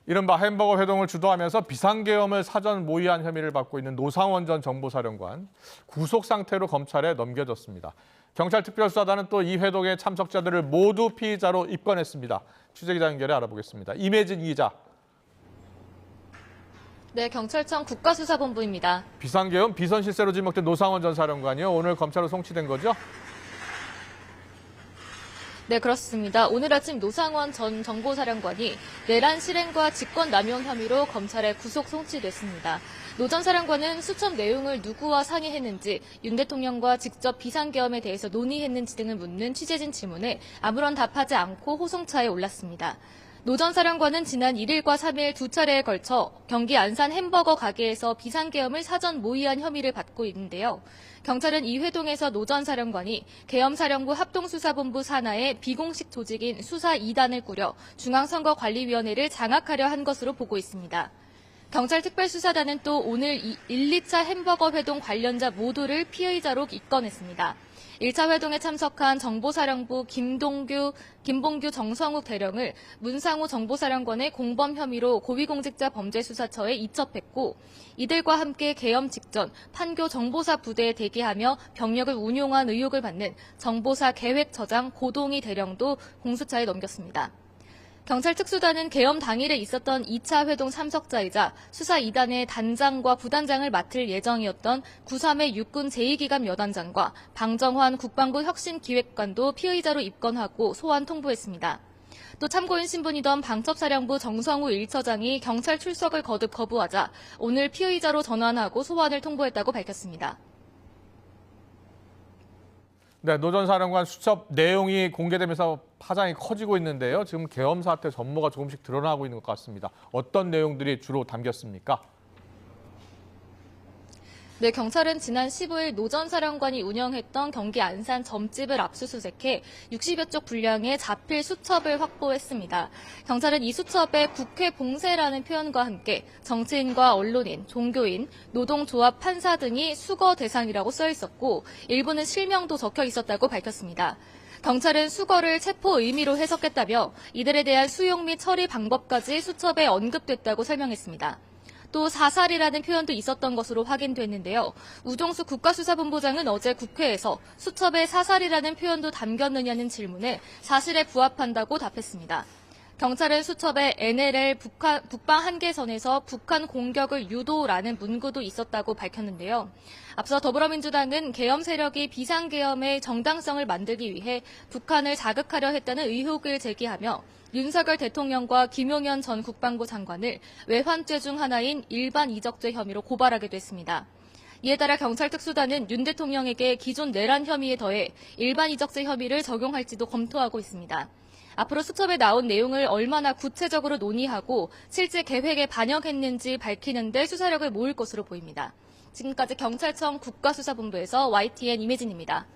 이른바 햄버거 회동을 주도하면서 비상계엄을 사전 모의한 혐의를 받고 있는 노상원 전 정보사령관 구속 상태로 검찰에 넘겨졌습니다. 경찰 특별수사단은 또 이 회동의 참석자들을 모두 피의자로 입건했습니다. 취재기자 연결해 알아보겠습니다. 임혜진 기자. 네, 경찰청 국가수사본부입니다. 비상계엄 비선실세로 지목된 노상원 전 사령관이요. 오늘 검찰로 송치된 거죠? 네, 그렇습니다. 오늘 아침 노상원 전 정보사령관이 내란 실행과 직권남용 혐의로 검찰에 구속 송치됐습니다. 노 전 사령관은 수첩 내용을 누구와 상의했는지, 윤 대통령과 직접 비상계엄에 대해서 논의했는지 등을 묻는 취재진 질문에 아무런 답하지 않고 호송차에 올랐습니다. 노 전 사령관은 지난 1일과 3일 두 차례에 걸쳐 경기 안산 햄버거 가게에서 비상계엄을 사전 모의한 혐의를 받고 있는데요. 경찰은 이 회동에서 노 전 사령관이 계엄사령부 합동수사본부 산하의 비공식 조직인 수사 2단을 꾸려 중앙선거관리위원회를 장악하려 한 것으로 보고 있습니다. 경찰 특별수사단은 또 오늘 1, 2차 햄버거 회동 관련자 모두를 피의자로 입건했습니다. 1차 회동에 참석한 정보사령부 김봉규 정성욱 대령을 문상우 정보사령관의 공범 혐의로 고위공직자범죄수사처에 이첩했고, 이들과 함께 계엄 직전 판교 정보사 부대에 대기하며 병력을 운용한 의혹을 받는 정보사 계획처장 고동희 대령도 공수처에 넘겼습니다. 경찰 특수단은 계엄 당일에 있었던 2차 회동 참석자이자 수사 2단의 단장과 부단장을 맡을 예정이었던 93의 육군 제2기갑 여단장과 방정환 국방부 혁신기획관도 피의자로 입건하고 소환 통보했습니다. 또 참고인 신분이던 방첩사령부 정성우 1처장이 경찰 출석을 거듭 거부하자 오늘 피의자로 전환하고 소환을 통보했다고 밝혔습니다. 네, 노 전 사령관 수첩 내용이 공개되면서 파장이 커지고 있는데요. 지금 계엄 사태 전모가 조금씩 드러나고 있는 것 같습니다. 어떤 내용들이 주로 담겼습니까? 네, 경찰은 지난 15일 노 전 사령관이 운영했던 경기 안산 점집을 압수수색해 60여 쪽 분량의 자필 수첩을 확보했습니다. 경찰은 이 수첩에 국회 봉쇄라는 표현과 함께 정치인과 언론인, 종교인, 노동조합, 판사 등이 수거 대상이라고 써 있었고 일부는 실명도 적혀 있었다고 밝혔습니다. 경찰은 수거를 체포 의미로 해석했다며 이들에 대한 수용 및 처리 방법까지 수첩에 언급됐다고 설명했습니다. 또 사살이라는 표현도 있었던 것으로 확인됐는데요. 우종수 국가수사본부장은 어제 국회에서 수첩에 사살이라는 표현도 담겼느냐는 질문에 사실에 부합한다고 답했습니다. 경찰은 수첩에 NLL 북방 한계선에서 북한 공격을 유도라는 문구도 있었다고 밝혔는데요. 앞서 더불어민주당은 계엄 세력이 비상계엄의 정당성을 만들기 위해 북한을 자극하려 했다는 의혹을 제기하며 윤석열 대통령과 김용현 전 국방부 장관을 외환죄 중 하나인 일반 이적죄 혐의로 고발하기도 했습니다. 이에 따라 경찰 특수단은 윤 대통령에게 기존 내란 혐의에 더해 일반 이적죄 혐의를 적용할지도 검토하고 있습니다. 앞으로 수첩에 나온 내용을 얼마나 구체적으로 논의하고 실제 계획에 반영했는지 밝히는 데 수사력을 모을 것으로 보입니다. 지금까지 경찰청 국가수사본부에서 YTN 임혜진입니다.